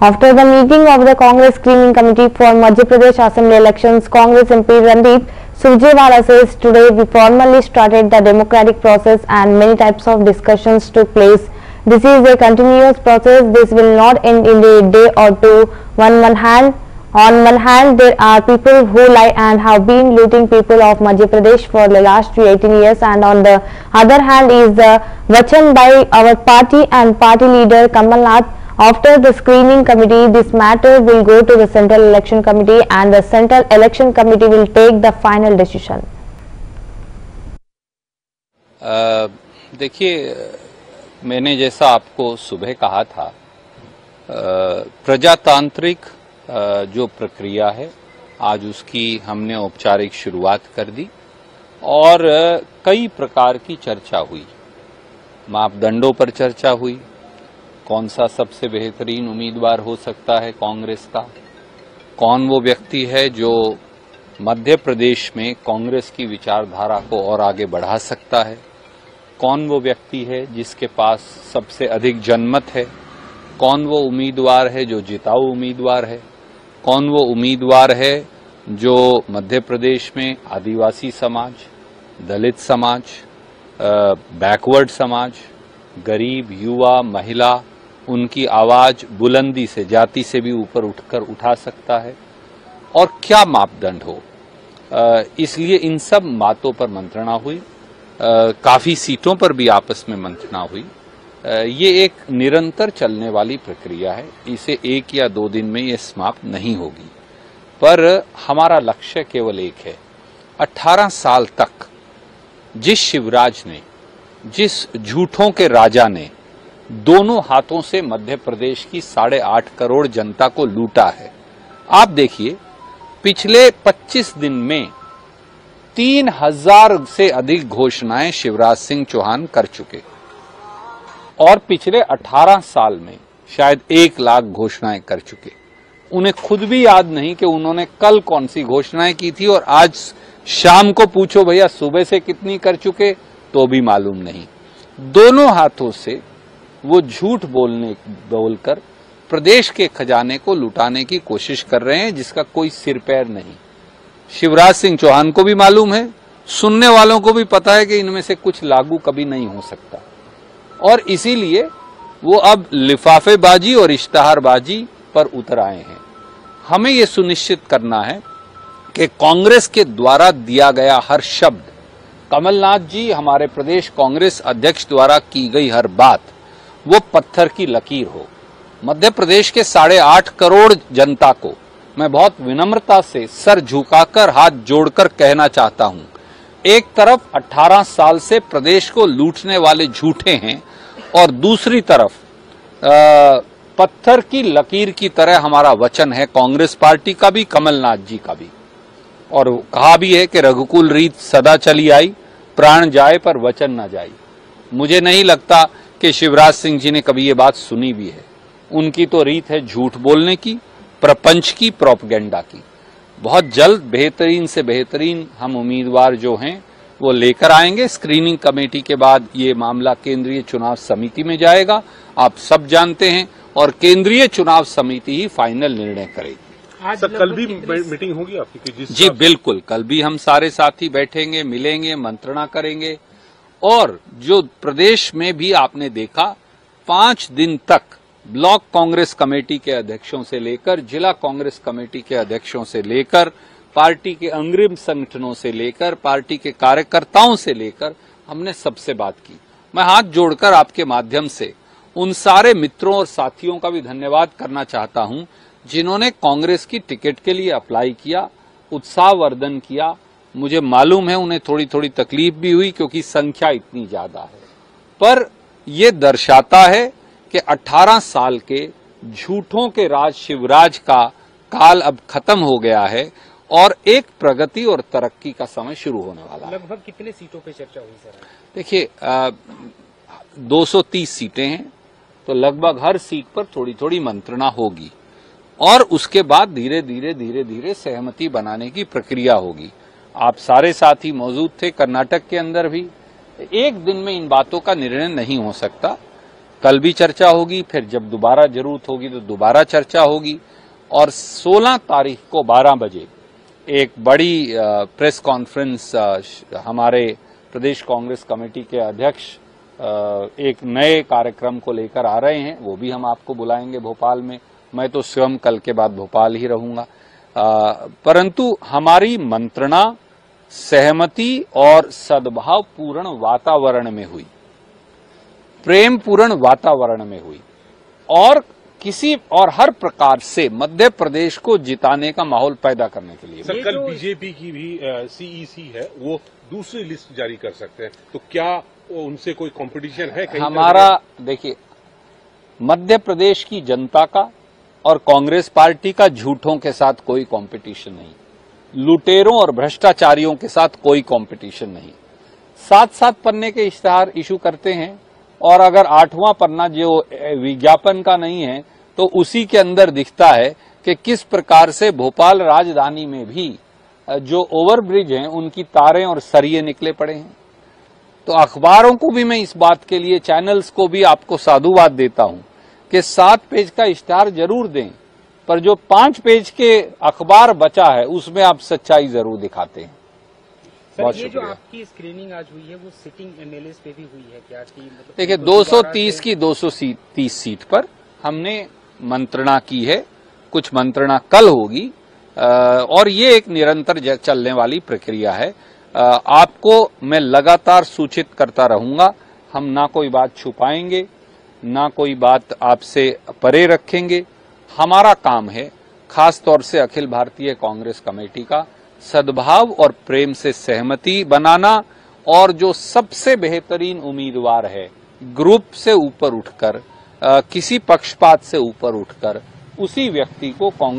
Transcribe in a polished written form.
After the meeting of the Congress Screening Committee for Madhya Pradesh Assembly elections, Congress MP Randeep Surjewala says today we formally started the democratic process and many types of discussions took place. This is a continuous process. This will not end in a day or two. On one hand, there are people who lie and have been looting people of Madhya Pradesh for the last 18 years, and on the other hand is the vachan by our party and party leader Kamal Nath. After the screening committee, this matter will go to the Central Election Committee and the Central Election Committee will take the final decision. देखिए, मैंने जैसा आपको सुबह कहा था, प्रजातांत्रिक जो प्रक्रिया है आज उसकी हमने औपचारिक शुरुआत कर दी और कई प्रकार की चर्चा हुई। मापदंडों पर चर्चा हुई, कौन सा सबसे बेहतरीन उम्मीदवार हो सकता है कांग्रेस का, कौन वो व्यक्ति है जो मध्य प्रदेश में कांग्रेस की विचारधारा को और आगे बढ़ा सकता है, कौन वो व्यक्ति है जिसके पास सबसे अधिक जनमत है, कौन वो उम्मीदवार है जो जिताऊ उम्मीदवार है, कौन वो उम्मीदवार है जो मध्य प्रदेश में आदिवासी समाज, दलित समाज, बैकवर्ड समाज, गरीब, युवा, महिला, उनकी आवाज बुलंदी से, जाति से भी ऊपर उठकर उठा सकता है और क्या मापदंड हो। इसलिए इन सब बातों पर मंत्रणा हुई, काफी सीटों पर भी आपस में मंत्रणा हुई। ये एक निरंतर चलने वाली प्रक्रिया है, इसे एक या दो दिन में ये समाप्त नहीं होगी, पर हमारा लक्ष्य केवल एक है। 18 साल तक जिस शिवराज ने, जिस झूठों के राजा ने दोनों हाथों से मध्य प्रदेश की 8.5 करोड़ जनता को लूटा है, आप देखिए पिछले 25 दिन में 3000 से अधिक घोषणाएं शिवराज सिंह चौहान कर चुके और पिछले 18 साल में शायद 1 लाख घोषणाएं कर चुके। उन्हें खुद भी याद नहीं कि उन्होंने कल कौन सी घोषणाएं की थी और आज शाम को पूछो भैया सुबह से कितनी कर चुके, तो भी मालूम नहीं। दोनों हाथों से वो झूठ बोलकर प्रदेश के खजाने को लुटाने की कोशिश कर रहे हैं, जिसका कोई सिर पैर नहीं। शिवराज सिंह चौहान को भी मालूम है, सुनने वालों को भी पता है कि इनमें से कुछ लागू कभी नहीं हो सकता और इसीलिए वो अब लिफाफेबाजी और इश्तहारबाजी पर उतर आए हैं। हमें ये सुनिश्चित करना है कि कांग्रेस के द्वारा दिया गया हर शब्द, कमलनाथ जी हमारे प्रदेश कांग्रेस अध्यक्ष द्वारा की गई हर बात, वो पत्थर की लकीर हो। मध्य प्रदेश के 8.5 करोड़ जनता को मैं बहुत विनम्रता से सर झुकाकर हाथ जोड़कर कहना चाहता हूं, एक तरफ 18 साल से प्रदेश को लूटने वाले झूठे हैं और दूसरी तरफ पत्थर की लकीर की तरह हमारा वचन है कांग्रेस पार्टी का भी, कमलनाथ जी का भी। और कहा भी है कि रघुकुल रीत सदा चली आई, प्राण जाए पर वचन न जाए। मुझे नहीं लगता कि शिवराज सिंह जी ने कभी ये बात सुनी भी है। उनकी तो रीत है झूठ बोलने की, प्रपंच की, प्रोपगेंडा की। बहुत जल्द बेहतरीन से बेहतरीन हम उम्मीदवार जो हैं वो लेकर आएंगे। स्क्रीनिंग कमेटी के बाद ये मामला केंद्रीय चुनाव समिति में जाएगा, आप सब जानते हैं, और केंद्रीय चुनाव समिति ही फाइनल निर्णय करेगी। आज कल भी मीटिंग होगी आपकी? जी बिल्कुल, कल भी हम सारे साथी बैठेंगे, मिलेंगे, मंत्रणा करेंगे और जो प्रदेश में भी आपने देखा 5 दिन तक ब्लॉक कांग्रेस कमेटी के अध्यक्षों से लेकर, जिला कांग्रेस कमेटी के अध्यक्षों से लेकर, पार्टी के अग्रिम संगठनों से लेकर, पार्टी के कार्यकर्ताओं से लेकर हमने सबसे बात की। मैं हाथ जोड़कर आपके माध्यम से उन सारे मित्रों और साथियों का भी धन्यवाद करना चाहता हूं जिन्होंने कांग्रेस की टिकट के लिए अप्लाई किया, उत्साहवर्धन किया। मुझे मालूम है उन्हें थोड़ी थोड़ी तकलीफ भी हुई क्योंकि संख्या इतनी ज्यादा है, पर यह दर्शाता है कि 18 साल के झूठों के राज शिवराज का काल अब खत्म हो गया है और एक प्रगति और तरक्की का समय शुरू होने वाला है। लगभग कितने सीटों पे चर्चा हुई सर? देखिए 230 सीटें हैं, तो लगभग हर सीट पर थोड़ी थोड़ी मंत्रणा होगी और उसके बाद धीरे धीरे सहमति बनाने की प्रक्रिया होगी। आप सारे साथी मौजूद थे कर्नाटक के अंदर भी। एक दिन में इन बातों का निर्णय नहीं हो सकता, कल भी चर्चा होगी, फिर जब दोबारा जरूरत होगी तो दोबारा चर्चा होगी। और 16 तारीख को 12 बजे एक बड़ी प्रेस कॉन्फ्रेंस हमारे प्रदेश कांग्रेस कमेटी के अध्यक्ष एक नए कार्यक्रम को लेकर आ रहे हैं, वो भी हम आपको बुलाएंगे भोपाल में। मैं तो स्वयं कल के बाद भोपाल ही रहूंगा। परंतु हमारी मंत्रणा सहमति और सद्भाव पूर्ण वातावरण में हुई, प्रेम पूर्ण वातावरण में हुई और हर प्रकार से मध्य प्रदेश को जिताने का माहौल पैदा करने के लिए। सर, कल बीजेपी की भी सीईसी है, वो दूसरी लिस्ट जारी कर सकते हैं, तो क्या उनसे कोई कंपटीशन है कहीं? हमारा देखिए, मध्य प्रदेश की जनता का और कांग्रेस पार्टी का झूठों के साथ कोई कंपटीशन नहीं, लुटेरों और भ्रष्टाचारियों के साथ कोई कंपटीशन नहीं। 7-7 पन्ने के इश्तेहार इशू करते हैं और अगर 8वां पन्ना जो विज्ञापन का नहीं है तो उसी के अंदर दिखता है कि किस प्रकार से भोपाल राजधानी में भी जो ओवरब्रिज हैं उनकी तारें और सरिये निकले पड़े हैं। तो अखबारों को भी मैं इस बात के लिए, चैनल्स को भी आपको साधुवाद देता हूं कि 7 पेज का इश्तेहार जरूर दें, पर जो 5 पेज के अखबार बचा है उसमें आप सच्चाई जरूर दिखाते हैं। सर, ये जो आपकी स्क्रीनिंग आज हुई है वो सिटिंग एमएलए पे भी हुई है क्या? मतलब देखिए, 230 की 230 सीट पर हमने मंत्रणा की है, कुछ मंत्रणा कल होगी और ये एक निरंतर चलने वाली प्रक्रिया है। आपको मैं लगातार सूचित करता रहूंगा। हम ना कोई बात छुपाएंगे, ना कोई बात आपसे परे रखेंगे। हमारा काम है, खास तौर से अखिल भारतीय कांग्रेस कमेटी का, सद्भाव और प्रेम से सहमति बनाना और जो सबसे बेहतरीन उम्मीदवार है, ग्रुप से ऊपर उठकर, किसी पक्षपात से ऊपर उठकर, उसी व्यक्ति को कांग्रेस